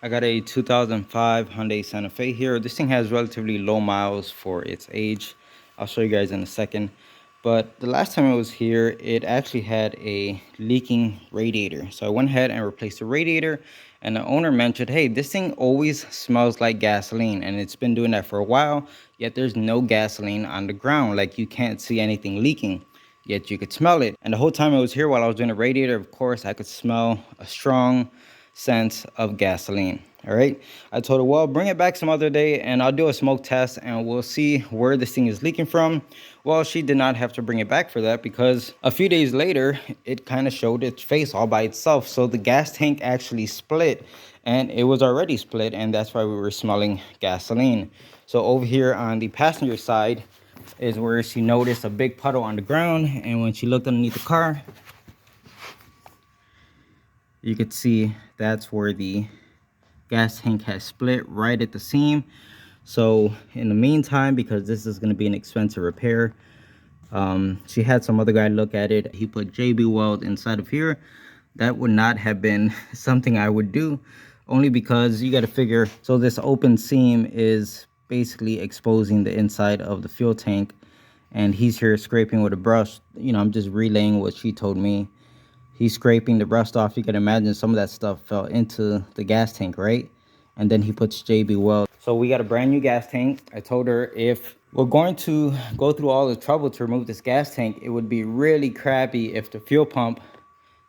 I got a 2005 Hyundai Santa Fe here. This thing has relatively low miles for its age. I'll show you guys in a second. But the last time I was here, it actually had a leaking radiator. So I went ahead and replaced the radiator. And the owner mentioned, hey, this thing always smells like gasoline. And it's been doing that for a while. Yet there's no gasoline on the ground. Like you can't see anything leaking. Yet you could smell it. And the whole time I was here while I was doing the radiator, of course, I could smell a strong sense of gasoline. All right, I told her, well, bring it back some other day and I'll do a smoke test and we'll see where this thing is leaking from. Well, she did not have to bring it back for that because a few days later it kind of showed its face all by itself. So the gas tank actually split, and it was already split, and that's why we were smelling gasoline. So over here on the passenger side is where she noticed a big puddle on the ground, and when she looked underneath the car, you could see that's where the gas tank has split right at the seam. So in the meantime, because this is going to be an expensive repair, she had some other guy look at it. He put JB weld inside of here. That would not have been something I would do, only because you got to figure, so this open seam is basically exposing the inside of the fuel tank, and he's here scraping with a brush. You know, I'm just relaying what she told me. He's scraping the rust off. You can imagine some of that stuff fell into the gas tank, right? And then he puts JB Weld. So we got a brand new gas tank. I told her if we're going to go through all the trouble to remove this gas tank, it would be really crappy if the fuel pump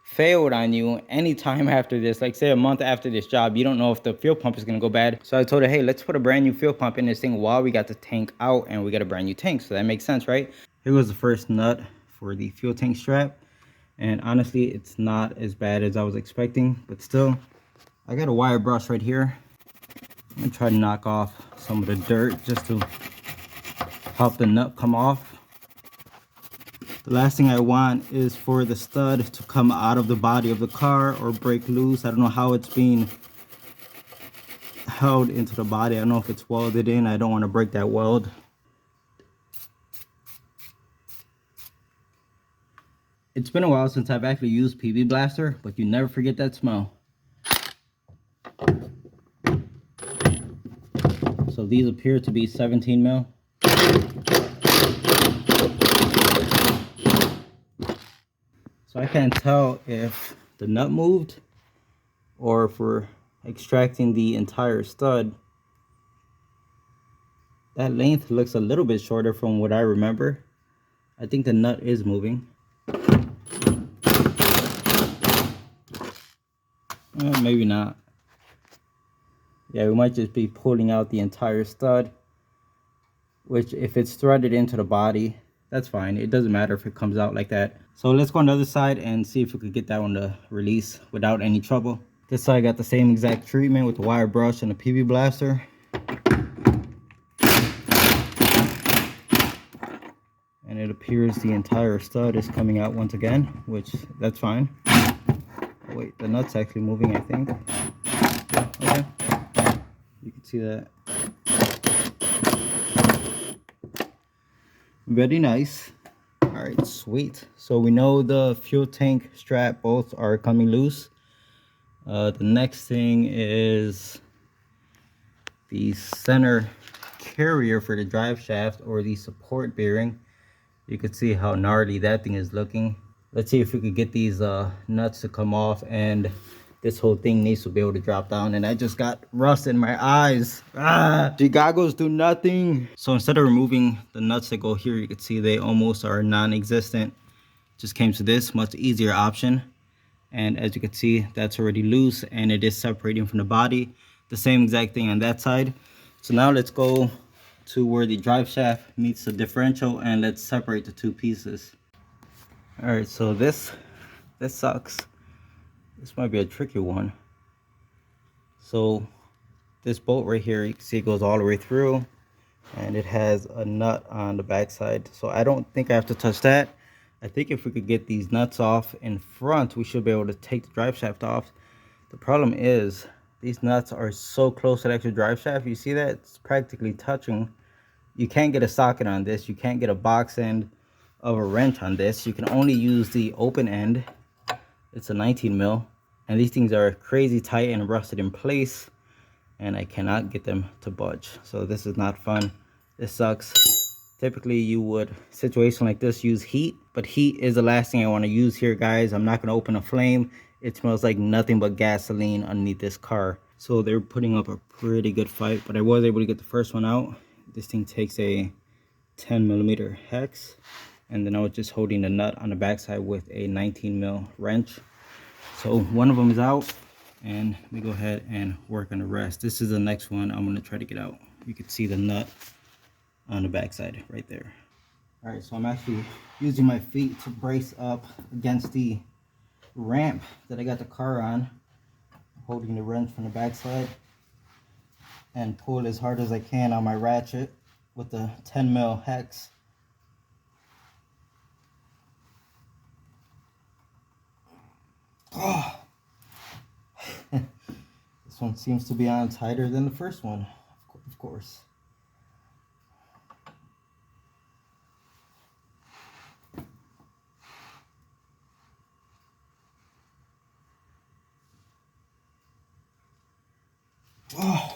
failed on you anytime after this. Like say a month after this job, you don't know if the fuel pump is going to go bad. So I told her, hey, let's put a brand new fuel pump in this thing while we got the tank out and we got a brand new tank. So that makes sense, right? Here was the first nut for the fuel tank strap. And honestly, it's not as bad as I was expecting, but still, I got a wire brush right here. I'm gonna try to knock off some of the dirt just to help the nut come off. The last thing I want is for the stud to come out of the body of the car or break loose. I don't know how it's being held into the body. I don't know if it's welded in. I don't want to break that weld. It's been a while since I've actually used PB Blaster, but you never forget that smell. So these appear to be 17 mil. So I can't tell if the nut moved or if we're extracting the entire stud. That length looks a little bit shorter from what I remember. I think the nut is moving. Maybe not. Yeah, we might just be pulling out the entire stud, which if it's threaded into the body, that's fine. It doesn't matter if it comes out like that. So let's go on the other side and see if we could get that one to release without any trouble. This side got the same exact treatment with the wire brush and the PB Blaster. And it appears the entire stud is coming out once again, which that's fine. Oh, wait, the nut's actually moving, I think. Okay, you can see that. Very nice. All right, sweet. So we know the fuel tank strap both are coming loose. The next thing is the center carrier for the drive shaft, or the support bearing. You can see how gnarly that thing is looking. Let's see if we could get these nuts to come off, and this whole thing needs to be able to drop down. And I just got rust in my eyes. The goggles do nothing. So instead of removing the nuts that go here, you can see they almost are non-existent. Just came to this much easier option. And as you can see, that's already loose and it is separating from the body. The same exact thing on that side. So now let's go to where the drive shaft meets the differential and let's separate the two pieces. All right, so this sucks. This might be a tricky one. So this bolt right here, you can see it goes all the way through, and it has a nut on the back side. So I don't think I have to touch that. I think if we could get these nuts off in front, we should be able to take the drive shaft off. The problem is these nuts are so close to the actual drive shaft. You see that? It's practically touching. You can't get a socket on this. You can't get a box end of a wrench on this. You can only use the open end. It's a 19 mil, and these things are crazy tight and rusted in place. and I cannot get them to budge. So this is not fun. This sucks. Typically you would, situation like this, use heat, but heat is the last thing I want to use here, guys. I'm not going to open a flame. It smells like nothing but gasoline underneath this car. So they're putting up a pretty good fight, but I was able to get the first one out. This thing takes a 10mm hex, and then I was just holding the nut on the backside with a 19mm wrench. So one of them is out, and we go ahead and work on the rest. This is the next one I'm going to try to get out. You can see the nut on the backside right there. All right, so I'm actually using my feet to brace up against the ramp that I got the car on, holding the wrench from the backside, and pull as hard as I can on my ratchet with the 10mm hex. Oh. This one seems to be on tighter than the first one, of course. Oh.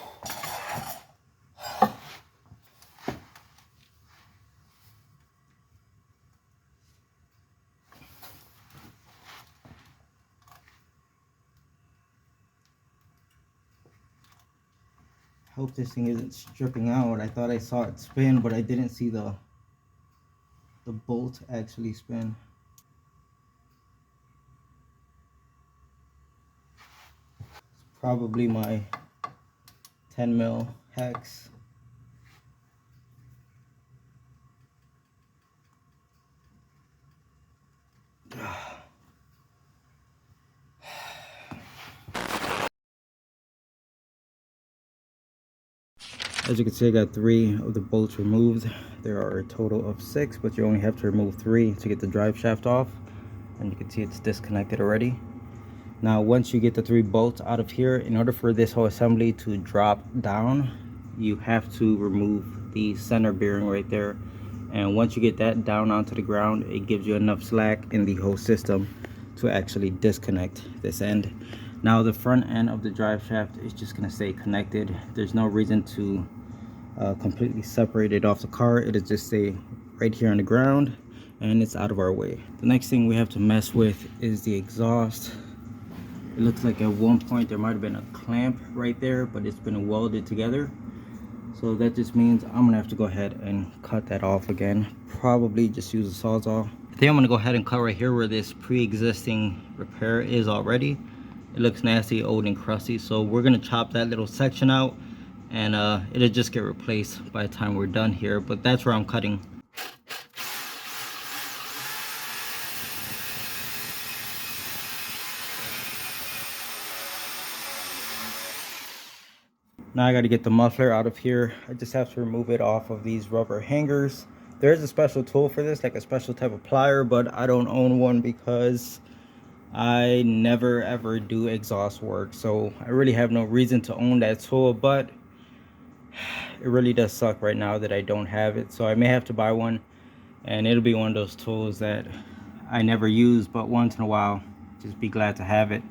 Hope this thing isn't stripping out. I thought I saw it spin, but I didn't see the bolt actually spin. It's probably my 10mm hex. As you can see, I got 3 of the bolts removed. There are a total of 6, but you only have to remove 3 to get the drive shaft off. And you can see it's disconnected already. Now, once you get the 3 bolts out of here, in order for this whole assembly to drop down, you have to remove the center bearing right there. And once you get that down onto the ground, it gives you enough slack in the whole system to actually disconnect this end. Now the front end of the drive shaft is just going to stay connected. There's no reason to completely separate it off the car. It'll just stay right here on the ground, and it's out of our way. The next thing we have to mess with is the exhaust. It looks like at one point there might have been a clamp right there, but it's been welded together. So that just means I'm gonna have to go ahead and cut that off again. Probably just use a Sawzall. I think I'm gonna go ahead and cut right here where this pre-existing repair is already. It looks nasty, old, and crusty. So we're gonna chop that little section out, and it'll just get replaced by the time we're done here. But that's where I'm cutting. Now I got to get the muffler out of here. I just have to remove it off of these rubber hangers. There is a special tool for this, like a special type of plier, but I don't own one because I never ever do exhaust work. So I really have no reason to own that tool, but it really does suck right now that I don't have it. So I may have to buy one, and it'll be one of those tools that I never use, but once in a while, just be glad to have it.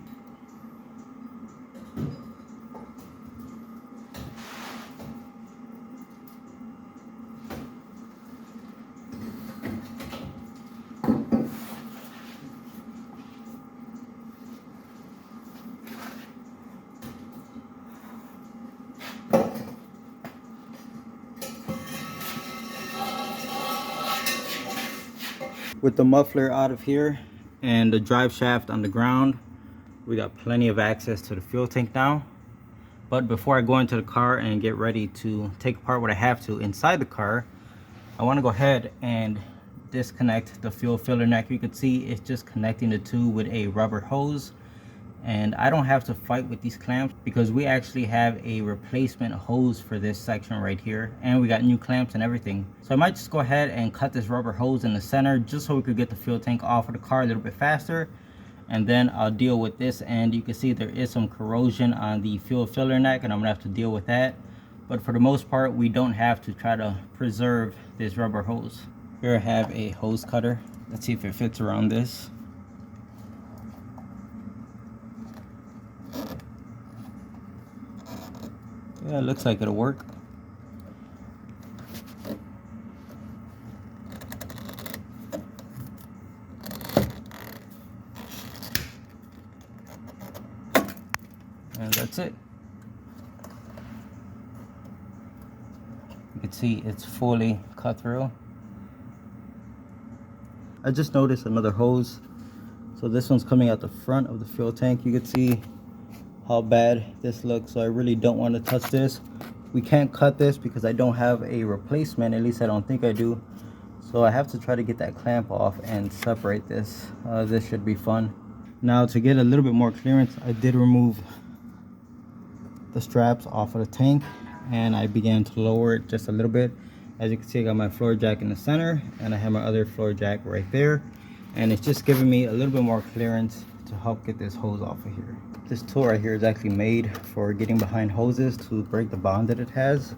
With the muffler out of here and the drive shaft on the ground, we got plenty of access to the fuel tank now. But before I go into the car and get ready to take apart what I have to inside the car, I want to go ahead and disconnect the fuel filler neck. You can see it's just connecting the two with a rubber hose. And I don't have to fight with these clamps because we actually have a replacement hose for this section right here, and we got new clamps and everything. So I might just go ahead and cut this rubber hose in the center just so we could get the fuel tank off of the car a little bit faster, and then I'll deal with this. And you can see there is some corrosion on the fuel filler neck, and I'm gonna have to deal with that. But for the most part, we don't have to try to preserve this rubber hose. Here I have a hose cutter. Let's see if it fits around this. Yeah, it looks like it'll work. And that's it. You can see it's fully cut through. I just noticed another hose. So this one's coming out the front of the fuel tank. You can see how bad this looks. So I really don't want to touch this. We can't cut this because I don't have a replacement. At least I don't think I do. So I have to try to get that clamp off and separate this. This should be fun. Now to get a little bit more clearance, I did remove the straps off of the tank and I began to lower it just a little bit. As you can see, I got my floor jack in the center and I have my other floor jack right there, and it's just giving me a little bit more clearance to help get this hose off of here. This tool right here is actually made for getting behind hoses to break the bond that it has,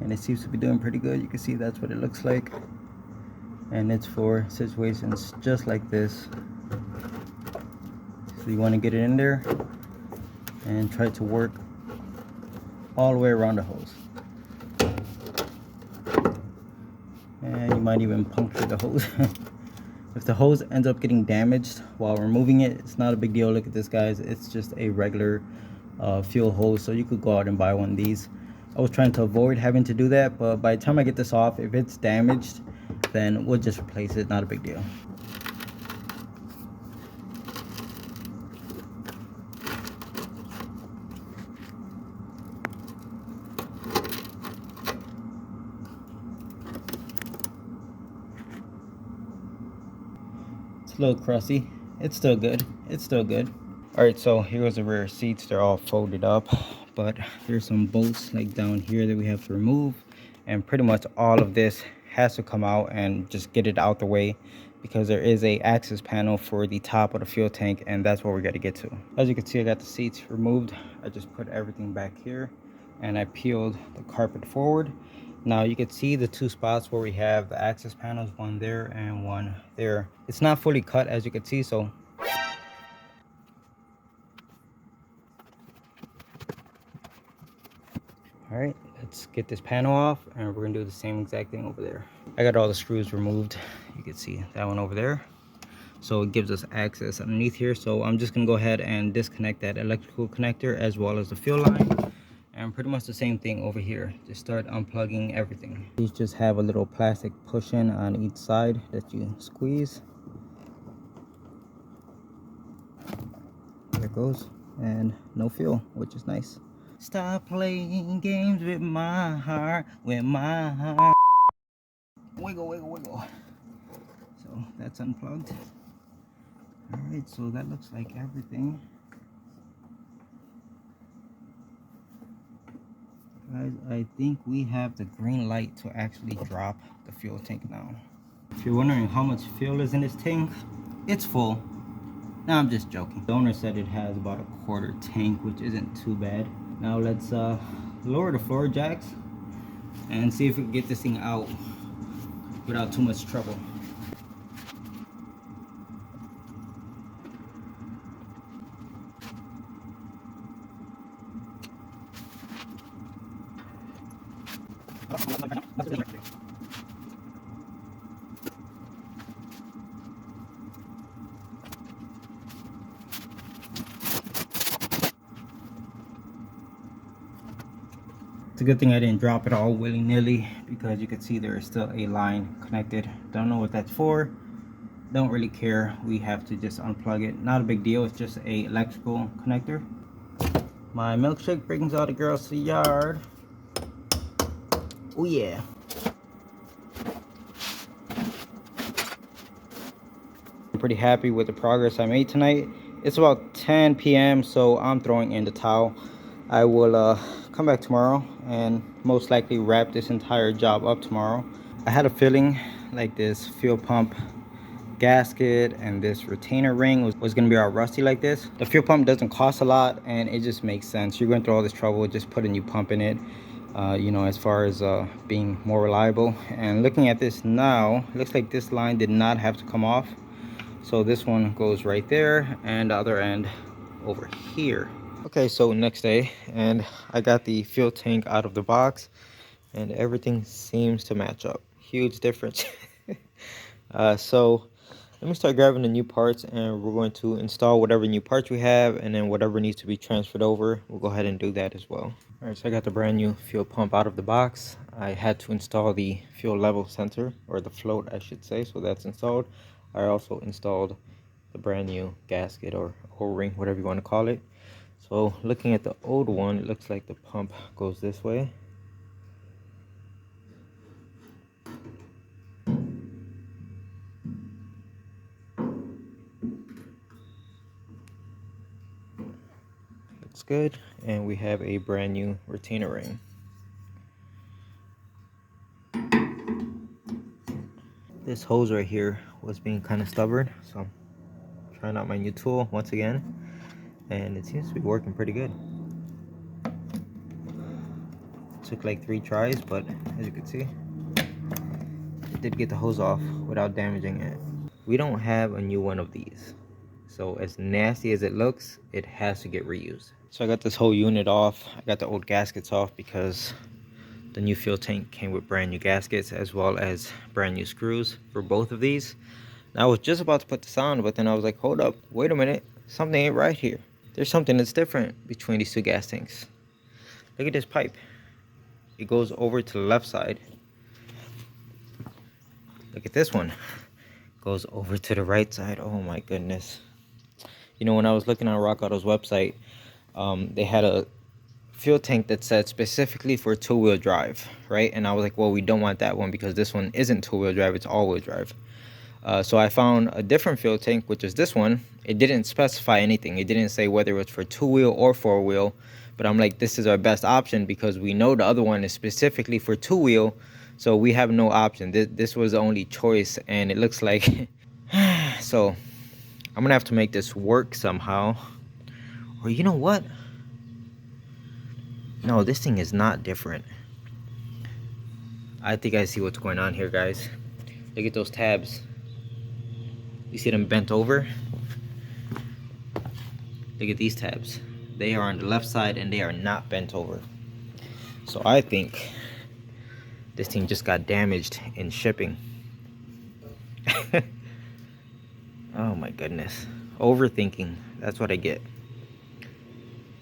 and it seems to be doing pretty good. You can see that's what it looks like, and it's for situations just like this. So you want to get it in there and try to work all the way around the hose, and you might even puncture the hose. If the hose ends up getting damaged while removing it, it's not a big deal. Look at this, guys. It's just a regular fuel hose, so you could go out and buy one of these. I was trying to avoid having to do that, but by the time I get this off, if it's damaged, then we'll just replace it. Not a big deal. It's a little crusty. It's still good. It's still good. All right, so here's the rear seats. They're all folded up, but there's some bolts like down here that we have to remove, and pretty much all of this has to come out and just get it out the way, because there is a access panel for the top of the fuel tank, and that's where we got to get to. As you can see, I got the seats removed. I just put everything back here and I peeled the carpet forward. Now you can see the two spots where we have the access panels, one there and one there. It's not fully cut, as you can see, so all right, let's get this panel off and we're gonna do the same exact thing over there. I got all the screws removed. You can see that one over there, so it gives us access underneath here. So I'm just gonna go ahead and disconnect that electrical connector as well as the fuel line, and pretty much the same thing over here. Just start unplugging everything. These just have a little plastic push-in on each side that you squeeze. There it goes, and no fuel, which is nice. Stop playing games with my heart, with my heart. Wiggle, wiggle, wiggle. So that's unplugged. All right, so that looks like everything. Guys, I think we have the green light to actually drop the fuel tank now. If you're wondering how much fuel is in this tank, it's full. No, I'm just joking. The owner said it has about a quarter tank, which isn't too bad. Now let's lower the floor jacks and see if we can get this thing out without too much trouble. It's a good thing I didn't drop it all willy-nilly, because you can see there is still a line connected. Don't know what that's for. Don't really care. We have to just unplug it. Not a big deal. It's just a electrical connector. My milkshake brings all the girls to the yard. Oh yeah. I'm pretty happy with the progress I made tonight. It's about 10 p.m. so I'm throwing in the towel. I will come back tomorrow and most likely wrap this entire job up tomorrow. I had a feeling like this fuel pump gasket and this retainer ring was going to be all rusty like this. The fuel pump doesn't cost a lot, and it just makes sense. You're going through all this trouble just put a new pump in it, you know, as far as being more reliable. And looking at this now, it looks like this line did not have to come off. So this one goes right there, and the other end over here. Okay, so next day, and I got the fuel tank out of the box, and everything seems to match up. Huge difference. So let me start grabbing the new parts, and we're going to install whatever new parts we have, and then whatever needs to be transferred over, we'll go ahead and do that as well. All right, so I got the brand new fuel pump out of the box. I had to install the fuel level sensor, or the float I should say, so that's installed. I also installed the brand new gasket or O-ring, whatever you want to call it. So looking at the old one, it looks like the pump goes this way. Looks good. And we have a brand new retainer ring. This hose right here was being kind of stubborn, so I'm trying out my new tool once again, and it seems to be working pretty good. Took like 3 tries, but as you can see, it did get the hose off without damaging it. We don't have a new one of these, so as nasty as it looks, it has to get reused. So I got this whole unit off. I got the old gaskets off because the new fuel tank came with brand new gaskets as well as brand new screws for both of these. And I was just about to put this on, but then I was like, hold up, wait a minute, something ain't right here. There's something that's different between these two gas tanks. Look at this pipe. It goes over to the left side. Look at this one. It goes over to the right side. Oh my goodness. You know, when I was looking on Rock Auto's website, they had a fuel tank that said specifically for 2-wheel drive, right? And I was like, well, we don't want that one because this one isn't 2-wheel drive, it's all-wheel drive. So I found a different fuel tank, which is this one. It didn't specify anything. It didn't say whether it was for 2-wheel or 4-wheel. But I'm like, this is our best option because we know the other one is specifically for 2-wheel. So we have no option. This was the only choice, and it looks like... So I'm going to have to make this work somehow. Or you know what? No, this thing is not different. I think I see what's going on here, guys. Look at those tabs. You see them bent over? Look at these tabs. They are on the left side and they are not bent over. So I think this thing just got damaged in shipping. Oh my goodness. Overthinking. That's what I get.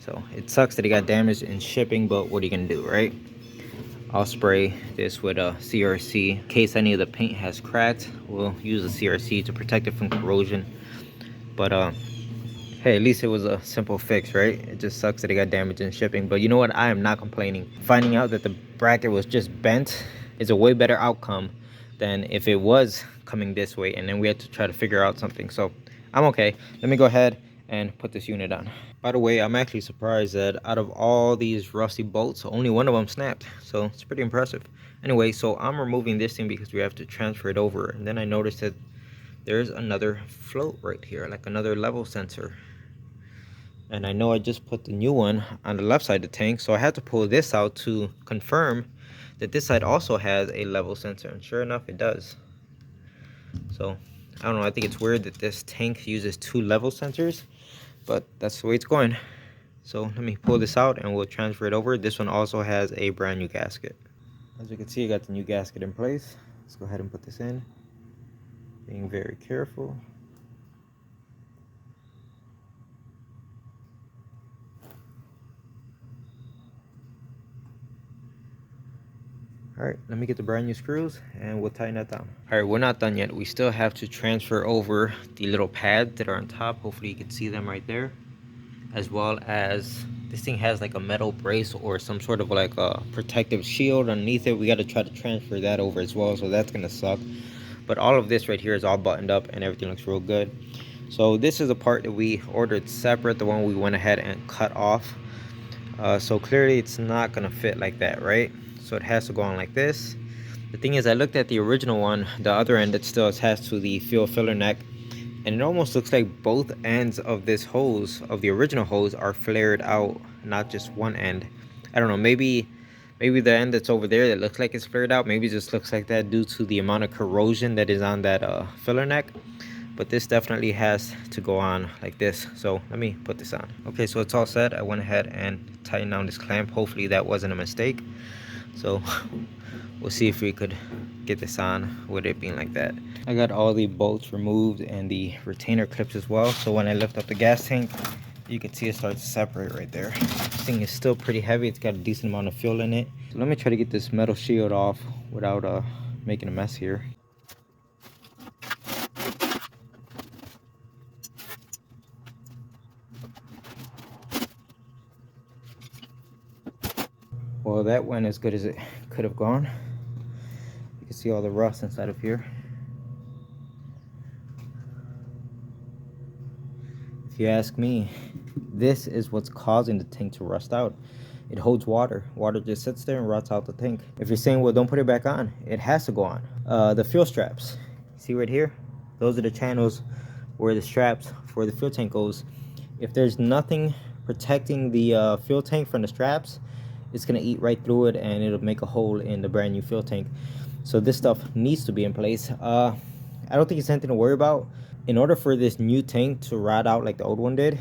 So it sucks that it got damaged in shipping, but what are you gonna do, right? I'll spray this with a CRC. In case any of the paint has cracked, we'll use a CRC to protect it from corrosion. But hey, at least it was a simple fix, right? It just sucks that it got damaged in shipping. But you know what? I am not complaining. Finding out that the bracket was just bent is a way better outcome than if it was coming this way and then we had to try to figure out something. So I'm okay. Let me go ahead and put this unit on. By the way, I'm actually surprised that out of all these rusty bolts, only one of them snapped. So it's pretty impressive. Anyway, so I'm removing this thing because we have to transfer it over. And then I noticed that there's another float right here, like another level sensor. And I know I just put the new one on the left side of the tank, so I had to pull this out to confirm that this side also has a level sensor. And sure enough, it does. So I don't know, I think it's weird that this tank uses 2 level sensors, but that's the way it's going. So let me pull this out and we'll transfer it over. This one also has a brand new gasket. As you can see, I got the new gasket in place. Let's go ahead and put this in. Being very careful. All right, let me get the brand new screws and we'll tighten that down. All right, we're not done yet. We still have to transfer over the little pads that are on top. Hopefully you can see them right there. As well as this thing has like a metal brace or some sort of like a protective shield underneath it. We got to try to transfer that over as well, so that's gonna suck. But all of this right here is all buttoned up and everything looks real good. So this is a part that we ordered separate, the one we went ahead and cut off. So clearly it's not gonna fit like that, right? So it has to go on like this. The thing is, I looked at the original one, the other end that still attached to the fuel filler neck, and it almost looks like both ends of this hose, of the original hose, are flared out, not just one end. I don't know, maybe the end that's over there that looks like it's flared out, maybe it just looks like that due to the amount of corrosion that is on that filler neck. but this definitely has to go on like this. So let me put this on. Okay, so it's all set. I went ahead and tightened down this clamp. Hopefully that wasn't a mistake. So we'll see if we could get this on with it being like that. I got all the bolts removed and the retainer clips as well. So when I lift up the gas tank, you can see it starts to separate right there. This thing is still pretty heavy. It's got a decent amount of fuel in it. So let me try to get this metal shield off without making a mess here. Well, that went as good as it could have gone. You can see all the rust inside of here. If you ask me, this is what's causing the tank to rust out. It holds water. Water just sits there and rots out the tank. If you're saying, well, don't put it back on, it has to go on. The fuel straps, see right here? Those are the channels where the straps for the fuel tank goes. If there's nothing protecting the fuel tank from the straps, it's gonna eat right through it and it'll make a hole in the brand new fuel tank. So this stuff needs to be in place. I don't think it's anything to worry about. In order for this new tank to rot out like the old one did,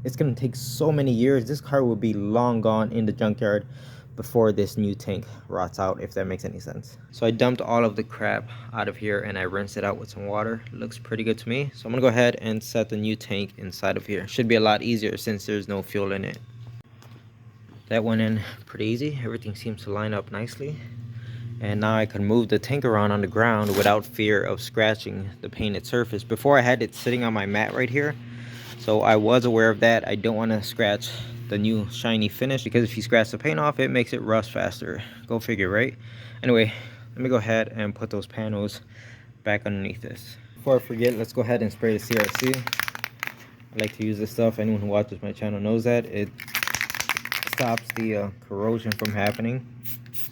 it's gonna take so many years. This car will be long gone in the junkyard before this new tank rots out, if that makes any sense. So I dumped all of the crap out of here and I rinsed it out with some water. It looks pretty good to me. So I'm gonna go ahead and set the new tank inside of here. Should be a lot easier since there's no fuel in it. That went in pretty easy. Everything seems to line up nicely. And now I can move the tank around on the ground without fear of scratching the painted surface. Before I had it sitting on my mat right here, so I was aware of that. I don't want to scratch the new shiny finish because if you scratch the paint off, it makes it rust faster. Go figure, right? Anyway, let me go ahead and put those panels back underneath this. Before I forget, let's go ahead and spray the CRC. I like to use this stuff. Anyone who watches my channel knows that. It stops the corrosion from happening.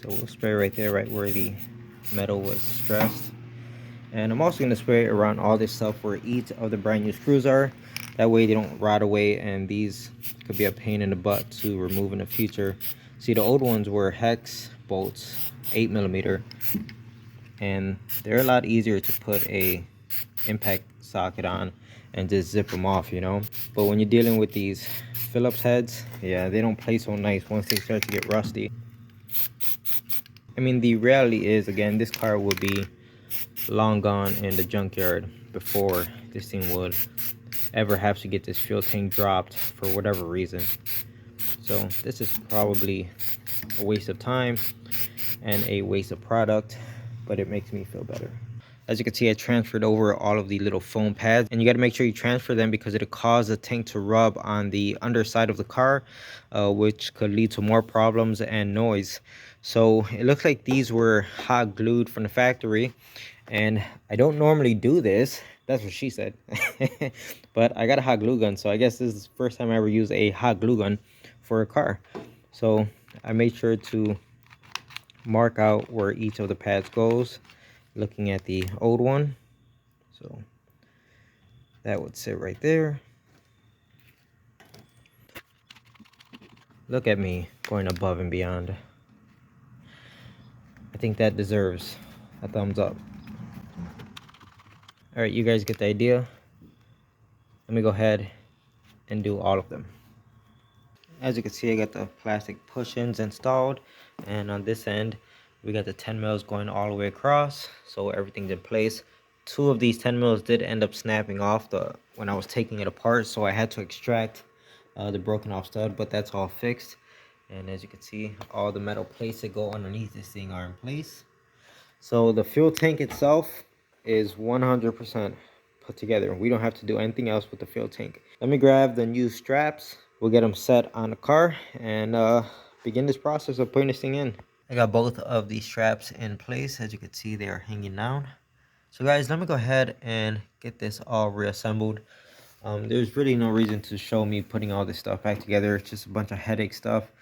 So we'll spray right there, right where the metal was stressed. And I'm also going to spray around all this stuff where each of the brand new screws are. That way they don't rot away, and these could be a pain in the butt to remove in the future. See, the old ones were hex bolts, 8mm, and they're a lot easier to put a impact socket on and just zip them off, you know. But when you're dealing with these Phillips heads, yeah, they don't play so nice once they start to get rusty. I mean, the reality is, again, this car will be long gone in the junkyard before this thing would ever have to get this fuel tank dropped for whatever reason. So this is probably a waste of time and a waste of product, but it makes me feel better. As you can see, I transferred over all of the little foam pads, and you got to make sure you transfer them because it'll cause the tank to rub on the underside of the car, which could lead to more problems and noise. So it looks like these were hot glued from the factory, and I don't normally do this. That's what she said. But I got a hot glue gun, so I guess this is the first time I ever used a hot glue gun for a car. So I made sure to mark out where each of the pads goes, looking at the old one. So that would sit right there. Look at me going above and beyond. I think that deserves a thumbs up. All right, you guys get the idea. Let me go ahead and do all of them. As you can see, I got the plastic push-ins installed, and on this end we got the 10 mils going all the way across, so everything's in place. Two of these 10 mils did end up snapping off when I was taking it apart, so I had to extract the broken off stud, but that's all fixed. And as you can see, all the metal plates that go underneath this thing are in place. So the fuel tank itself is 100% put together. We don't have to do anything else with the fuel tank. Let me grab the new straps. We'll get them set on the car and begin this process of putting this thing in. I got both of these straps in place. As you can see, they are hanging down. So guys, let me go ahead and get this all reassembled. There's really no reason to show me putting all this stuff back together. It's just a bunch of headache stuff.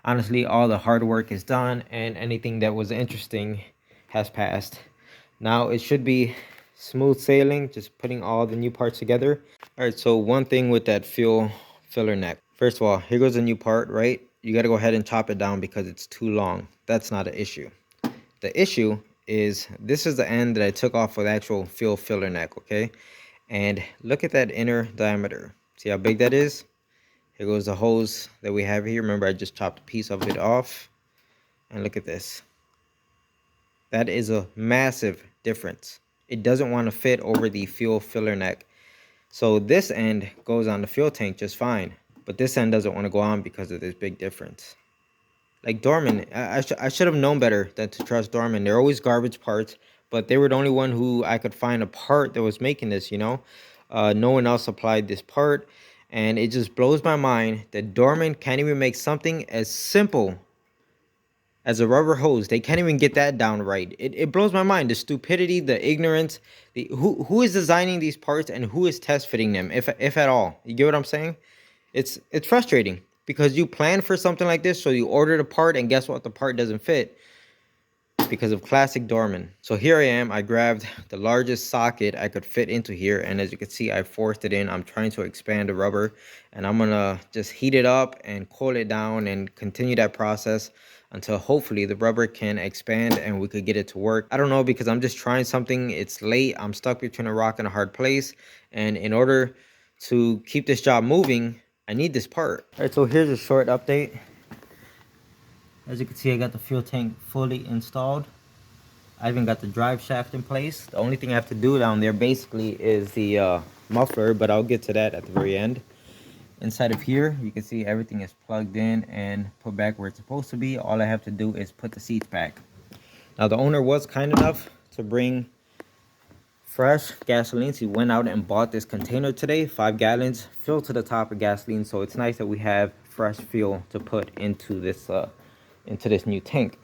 Honestly, all the hard work is done, and anything that was interesting has passed. Now it should be smooth sailing, just putting all the new parts together. All right, so one thing with that fuel filler neck. First of all, here goes a new part, right? You got to go ahead and chop it down because it's too long. That's not an issue. The issue is this is the end that I took off with the actual fuel filler neck, okay? And look at that inner diameter. See how big that is? Here goes the hose that we have here. Remember, I just chopped a piece of it off. And look at this. That is a massive difference. It doesn't want to fit over the fuel filler neck. So this end goes on the fuel tank just fine. But this end doesn't want to go on because of this big difference. Like Dorman, I should have known better than to trust Dorman. They're always garbage parts, but they were the only one who I could find a part that was making this, you know? No one else supplied this part. And it just blows my mind that Dorman can't even make something as simple as a rubber hose. They can't even get that down right. It blows my mind. The stupidity, the ignorance, who is designing these parts and who is test fitting them, if at all. You get what I'm saying? It's frustrating because you plan for something like this, so you order the part, and guess what? The part doesn't fit because of classic Dorman. So here I am. I grabbed the largest socket I could fit into here, and as you can see, I forced it in. I'm trying to expand the rubber, and I'm gonna just heat it up and cool it down and continue that process until hopefully the rubber can expand and we could get it to work. I don't know, because I'm just trying something. It's late. I'm stuck between a rock and a hard place, and in order to keep this job moving, I need this part. All right, so here's a short update. As you can see, I got the fuel tank fully installed. I even got the drive shaft in place. The only thing I have to do down there basically is the muffler, but I'll get to that at the very end. Inside of here, you can see everything is plugged in and put back where it's supposed to be. All I have to do is put the seats back. Now, the owner was kind enough to bring fresh gasoline. So he went out and bought this container today, 5 gallons, filled to the top of gasoline. So it's nice that we have fresh fuel to put into this new tank.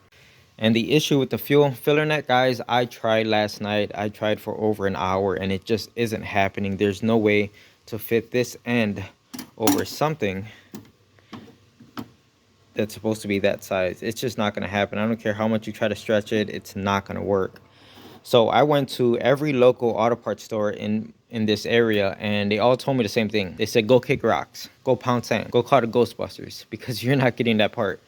And the issue with the fuel filler net, guys, I tried last night. I tried for over an hour, and it just isn't happening. There's no way to fit this end over something that's supposed to be that size. It's just not going to happen. I don't care how much you try to stretch it. It's not going to work. So I went to every local auto parts store in this area, and they all told me the same thing. They said, go kick rocks, go pound sand, go call the Ghostbusters, because you're not getting that part.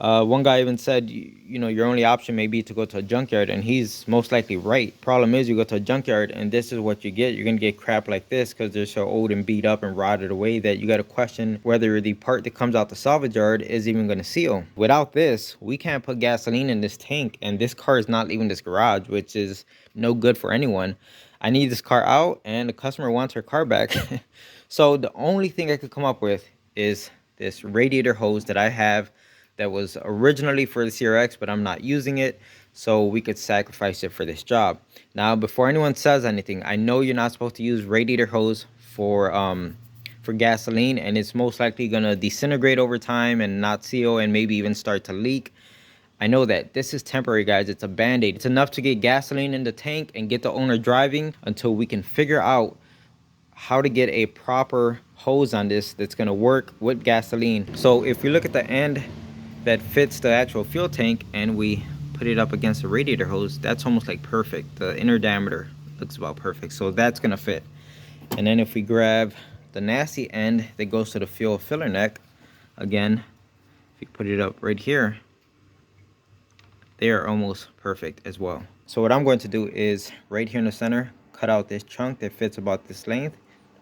One guy even said, you know, your only option may be to go to a junkyard, and he's most likely right. Problem is, you go to a junkyard, and this is what you get. You're going to get crap like this because they're so old and beat up and rotted away that you got to question whether the part that comes out the salvage yard is even going to seal. Without this, we can't put gasoline in this tank, and this car is not leaving this garage, which is no good for anyone. I need this car out, and the customer wants her car back. So the only thing I could come up with is this radiator hose that I have that was originally for the CRX, but I'm not using it, so we could sacrifice it for this job. Now, before anyone says anything, I know you're not supposed to use radiator hose for gasoline, and it's most likely gonna disintegrate over time and not seal and maybe even start to leak. I know that. This is temporary, guys. It's a band-aid. It's enough to get gasoline in the tank and get the owner driving until we can figure out how to get a proper hose on this that's going to work with gasoline. So if we look at the end that fits the actual fuel tank and we put it up against the radiator hose, that's almost like perfect. The inner diameter looks about perfect, so that's going to fit. And then if we grab the nasty end that goes to the fuel filler neck, again, if you put it up right here, they are almost perfect as well. So what I'm going to do is right here in the center, cut out this chunk that fits about this length,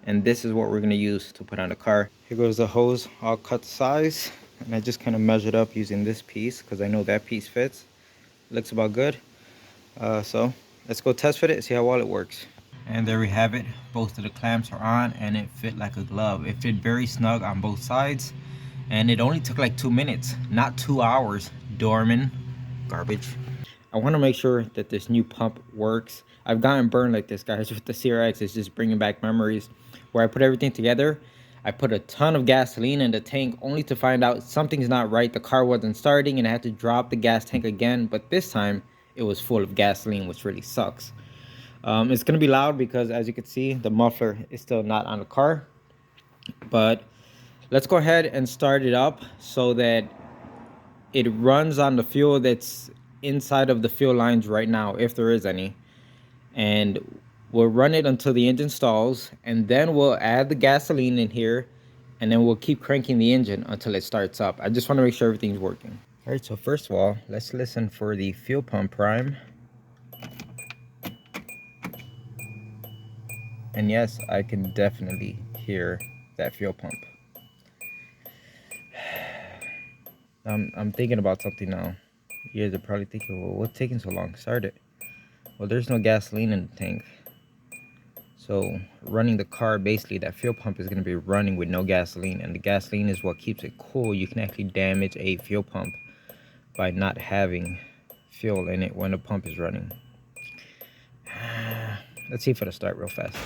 and this is what we're going to use to put on the car. Here goes the hose all cut size, and I just kind of measured up using this piece because I know that piece fits. Looks about good. So let's go test fit it and see how well it works. And there we have it. Both of the clamps are on, and it fit like a glove. It fit very snug on both sides, and it only took like 2 minutes, not 2 hours. Dorman, garbage. I want to make sure that this new pump works. I've gotten burned like this, guys, with the CRX. It's just bringing back memories where I put everything together. I put a ton of gasoline in the tank only to find out something's not right. The car wasn't starting and I had to drop the gas tank again. But this time it was full of gasoline, which really sucks. It's going to be loud because, as you can see, the muffler is still not on the car. But let's go ahead and start it up so that it runs on the fuel that's inside of the fuel lines right now, if there is any. And we'll run it until the engine stalls, and then we'll add the gasoline in here, and then we'll keep cranking the engine until it starts up. I just want to make sure everything's working. All right, so first of all, let's listen for the fuel pump prime. And yes, I can definitely hear that fuel pump. I'm thinking about something now. You guys are probably thinking, well, what's taking so long? Start it. Well, there's no gasoline in the tank. So running the car, basically that fuel pump is going to be running with no gasoline, and the gasoline is what keeps it cool. You can actually damage a fuel pump by not having fuel in it when the pump is running. Let's see if it'll start real fast.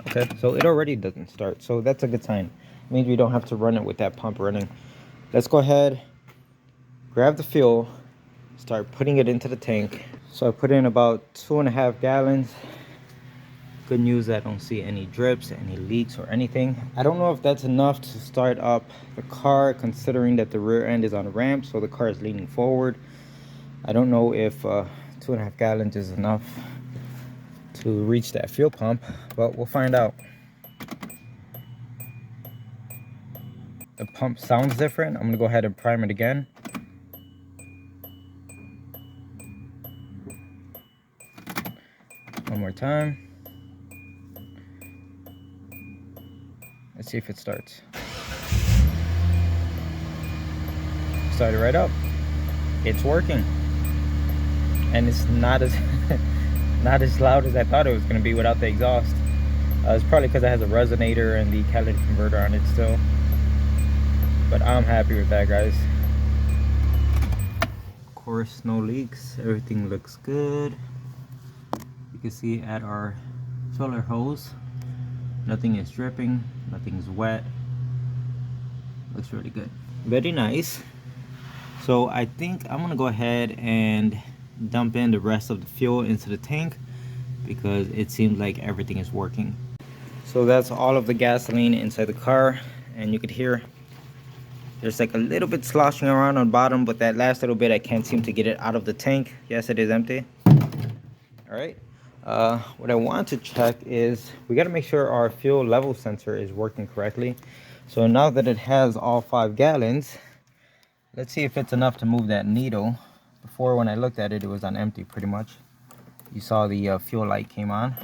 Okay, so it already doesn't start, so that's a good sign. It means we don't have to run it with that pump running. Let's go ahead, grab the fuel, start putting it into the tank. So I put in about 2.5 gallons. Good news, I don't see any drips, any leaks or anything. I don't know if that's enough to start up the car, considering that the rear end is on a ramp, so the car is leaning forward. I don't know if 2.5 gallons is enough to reach that fuel pump, but we'll find out. The pump sounds different. I'm gonna go ahead and prime it again. One more time. Let's see if it starts. Started right up. It's working. And it's not as not as loud as I thought it was gonna be without the exhaust. It's probably because it has a resonator and the catalytic converter on it still. But I'm happy with that, guys. Of course, no leaks. Everything looks good. You can see at our filler hose, nothing is dripping, nothing's wet. Looks really good. Very nice. So I think I'm gonna go ahead and dump in the rest of the fuel into the tank because it seems like everything is working. So that's all of the gasoline inside the car, and you could hear there's like a little bit sloshing around on the bottom, but that last little bit I can't seem to get it out of the tank. Yes, it is empty. All right. What I want to check is we got to make sure our fuel level sensor is working correctly. So now that it has all 5 gallons, let's see if it's enough to move that needle. Before, when I looked at it, it was on empty pretty much. You saw the fuel light came on.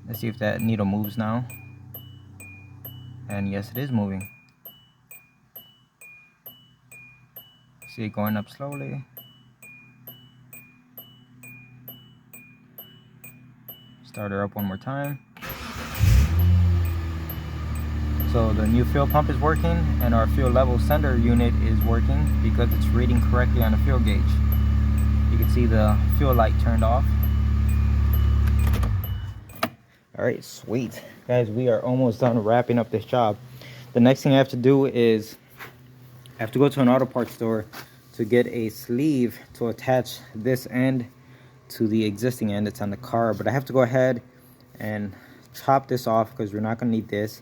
Let's see if that needle moves now. And yes, it is moving. See it going up slowly. Start her up one more time. So the new fuel pump is working, and our fuel level sender unit is working because it's reading correctly on the fuel gauge. You can see the fuel light turned off. All right, sweet. Guys, we are almost done wrapping up this job. The next thing I have to do is I have to go to an auto parts store to get a sleeve to attach this end to the existing end that's on the car. But I have to go ahead and chop this off because we're not gonna need this.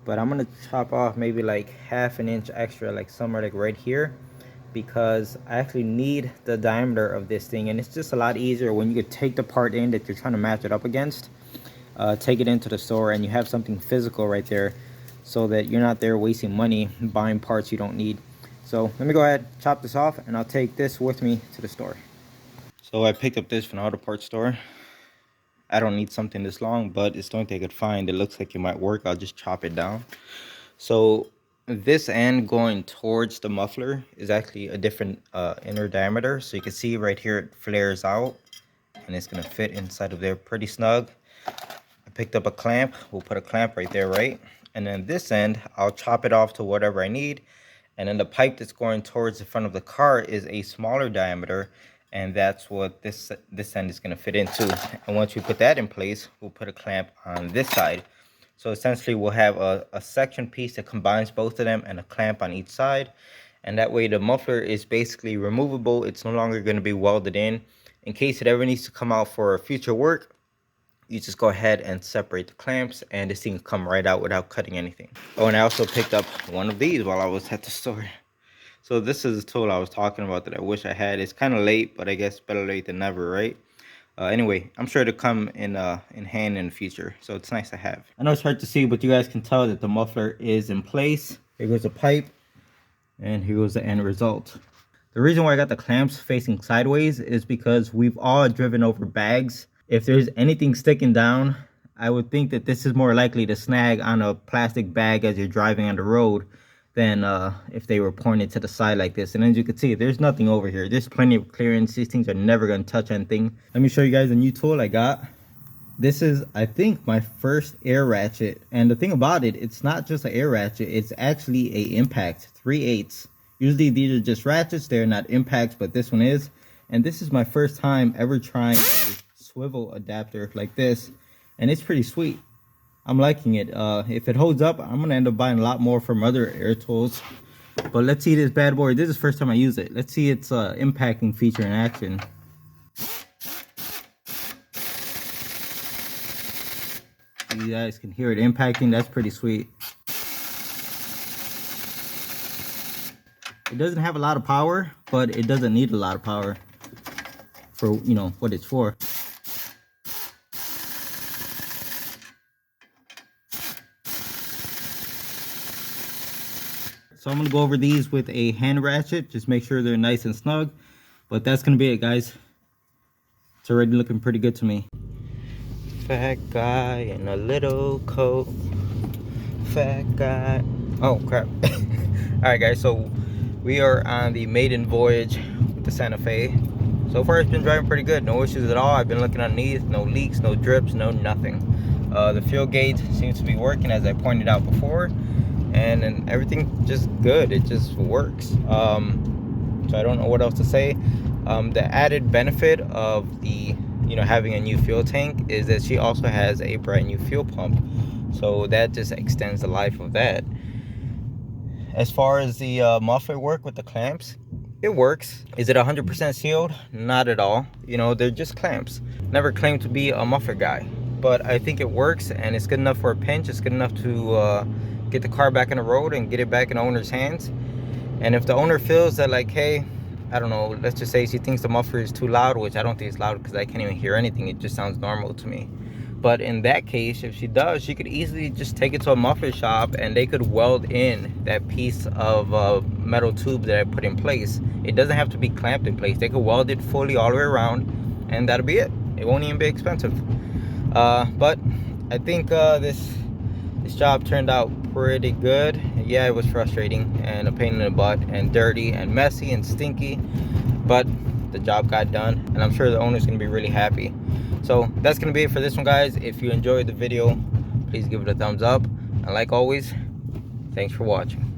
But I'm gonna chop off maybe like 1/2 inch extra, like somewhere like right here, because I actually need the diameter of this thing, and it's just a lot easier when you could take the part in that you're trying to match it up against, take it into the store, and you have something physical right there, so that you're not there wasting money buying parts you don't need. So let me go ahead, chop this off, and I'll take this with me to the store. So I picked up this from the auto parts store. I don't need something this long, but it's the only thing I could find. It looks like it might work. I'll just chop it down. So this end going towards the muffler is actually a different inner diameter. So you can see right here it flares out, and it's gonna fit inside of there pretty snug. I picked up a clamp. We'll put a clamp right there, right? And then this end, I'll chop it off to whatever I need. And then the pipe that's going towards the front of the car is a smaller diameter, and that's what this end is going to fit into. And once we put that in place, we'll put a clamp on this side. So essentially we'll have a section piece that combines both of them and a clamp on each side, and that way the muffler is basically removable. It's no longer going to be welded in case it ever needs to come out for future work. You just go ahead and separate the clamps, and this thing can come right out without cutting anything. Oh, and I also picked up one of these while I was at the store. So this is the tool I was talking about that I wish I had. It's kind of late, but I guess better late than never, right? Anyway, I'm sure to come in hand in the future, so it's nice to have. I know it's hard to see, but you guys can tell that the muffler is in place. Here goes the pipe, and here goes the end result. The reason why I got the clamps facing sideways is because we've all driven over bags. If there's anything sticking down, I would think that this is more likely to snag on a plastic bag as you're driving on the road than if they were pointed to the side like this. And as you can see, there's nothing over here. There's plenty of clearance. These things are never going to touch anything. Let me show you guys a new tool I got. This is, I think, my first air ratchet. And the thing about it, it's not just an air ratchet. It's actually a impact, 3/8. Usually these are just ratchets. They're not impacts, but this one is. And this is my first time ever trying a swivel adapter like this. And it's pretty sweet. I'm liking it. If it holds up, I'm gonna end up buying a lot more from other air tools. But let's see this bad boy. This is the first time I use it. Let's see its impacting feature in action. You guys can hear it impacting. That's pretty sweet. It doesn't have a lot of power, but it doesn't need a lot of power for, you know, what it's for. So I'm gonna go over these with a hand ratchet, just make sure they're nice and snug. But that's gonna be it, guys. It's already looking pretty good to me. Fat guy in a little coat. Fat guy. Oh crap. Alright guys, so we are on the maiden voyage with the Santa Fe. So far it's been driving pretty good, no issues at all. I've been looking underneath, no leaks, no drips, no nothing. The fuel gauge seems to be working as I pointed out before. And everything just good, it just works. So I don't know what else to say. The added benefit of the, you know, having a new fuel tank is that she also has a brand new fuel pump, so that just extends the life of that. As far as the muffler work with the clamps, it works. Is it 100% sealed? Not at all. You know, they're just clamps. Never claimed to be a muffler guy, but I think it works, and it's good enough for a pinch. It's good enough to get the car back on the road and get it back in the owner's hands. And if the owner feels that, like, hey, I don't know, let's just say she thinks the muffler is too loud, which I don't think it's loud because I can't even hear anything. It just sounds normal to me. But in that case, if she does, she could easily just take it to a muffler shop and they could weld in that piece of metal tube that I put in place. It doesn't have to be clamped in place. They could weld it fully all the way around and that'll be it. It won't even be expensive. But I think this job turned out pretty good. Yeah, it was frustrating and a pain in the butt and dirty and messy and stinky, but the job got done and I'm sure the owner's gonna be really happy. So that's gonna be it for this one, guys. If you enjoyed the video, please give it a thumbs up, and like always, thanks for watching.